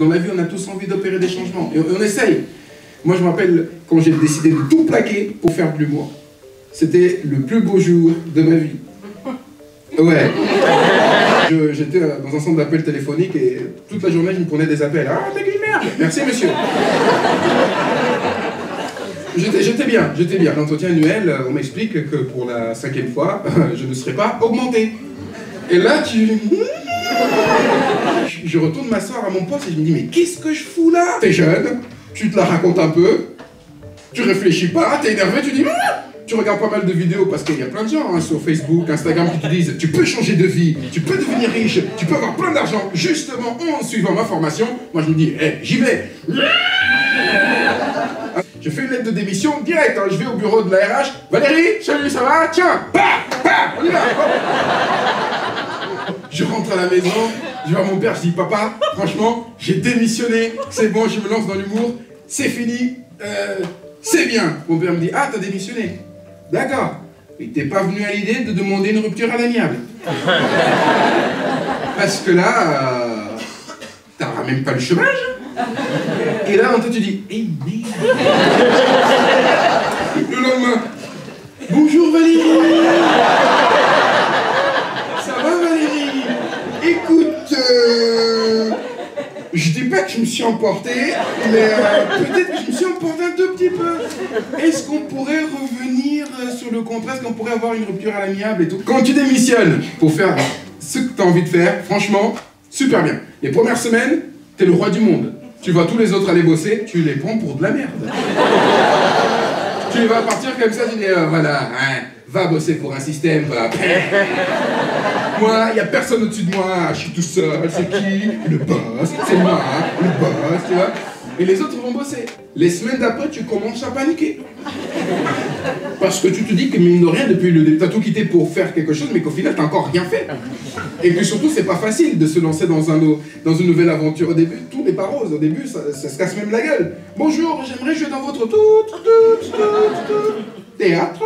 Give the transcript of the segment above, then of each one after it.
Dans la vie, on a tous envie d'opérer des changements. Et on essaye. Moi, je me rappelle quand j'ai décidé de tout plaquer pour faire de l'humour. C'était le plus beau jour de ma vie. Ouais. J'étais dans un centre d'appel téléphonique et toute la journée, je me prenais des appels. Ah, t'es une merde. Merci, monsieur. J'étais bien. L'entretien annuel, on m'explique que pour la 5e fois, je ne serai pas augmenté. Et là, je retourne m'asseoir à mon poste et je me dis, mais qu'est-ce que je fous là? T'es jeune, tu te la racontes un peu, tu réfléchis pas, t'es énervé, tu dis, tu regardes pas mal de vidéos parce qu'il y a plein de gens sur Facebook, Instagram qui te disent, tu peux changer de vie, tu peux devenir riche, tu peux avoir plein d'argent, justement en suivant ma formation. Moi, je me dis, j'y vais. Je fais une lettre de démission direct, je vais au bureau de la RH. Valérie, salut, ça va? Tiens, on y va. Je rentre à la maison, je vois mon père, je dis, papa, franchement, j'ai démissionné, c'est bon, je me lance dans l'humour, c'est fini, c'est bien. Mon père me dit, ah, t'as démissionné? D'accord. Mais t'es pas venu à l'idée de demander une rupture à l'amiable. Parce que là, t'auras même pas le chômage. Et là, en toi, tu dis, merde. Le lendemain, bonjour Valérie. Ça va Valérie? Écoute, je dis pas que je me suis emporté, mais peut-être que je me suis emporté un tout petit peu. Est-ce qu'on pourrait revenir sur le contrat? Est-ce qu'on pourrait avoir une rupture à l'amiable et tout? Quand tu démissionnes pour faire ce que tu as envie de faire, franchement, super bien. Les premières semaines, t'es le roi du monde. Tu vois tous les autres aller bosser, tu les prends pour de la merde. Tu vas partir comme ça, tu dis, voilà, va bosser pour un système, va. Moi, il n'y a personne au-dessus de moi, je suis tout seul, c'est qui? Le boss, c'est moi, le boss, tu vois. Et les autres vont bosser. Les semaines d'après, tu commences à paniquer. Parce que tu te dis que mine de rien, depuis le début, t'as tout quitté pour faire quelque chose, mais qu'au final, t'as encore rien fait. Et que surtout, c'est pas facile de se lancer dans une nouvelle aventure. Au début, tout n'est pas rose. Au début, ça se casse même la gueule. Bonjour, j'aimerais jouer dans votre théâtre.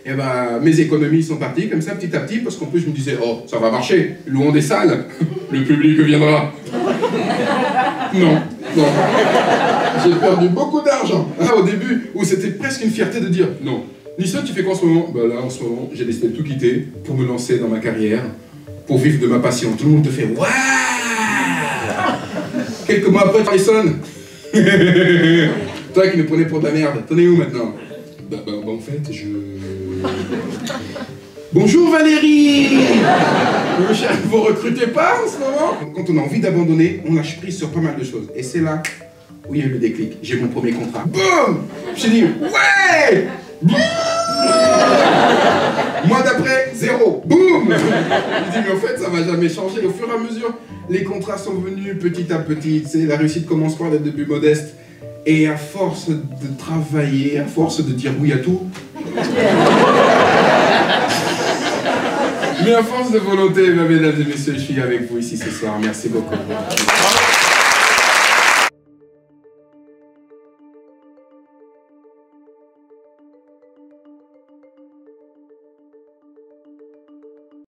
Et ben, mes économies sont parties comme ça, petit à petit, parce qu'en plus, je me disais, oh, ça va marcher. Louons des salles, le public viendra. Non. J'ai perdu beaucoup d'argent. Au début, où c'était presque une fierté de dire, non. Nissan, tu fais quoi en ce moment? Bah là, en ce moment, j'ai décidé de tout quitter pour me lancer dans ma carrière, pour vivre de ma passion. Tout le monde te fait, waouh! Quelques mois après, Tyson. Toi qui me prenais pour de la merde, t'en es où maintenant? Bah, en fait, Bonjour Valérie. Vous recrutez pas en ce moment? Quand on a envie d'abandonner, on lâche prise sur pas mal de choses. Et c'est là où il y a eu le déclic. J'ai mon premier contrat. Boum! J'ai dit, ouais! Mois d'après, 0. Boum! Je dis, mais en fait, ça va jamais changer. Au fur et à mesure, les contrats sont venus petit à petit. Tu sais, la réussite commence par des débuts modestes. Et à force de travailler, à force de dire oui à tout, mais à force de volonté, mesdames et messieurs, je suis avec vous ici ce soir. Merci beaucoup.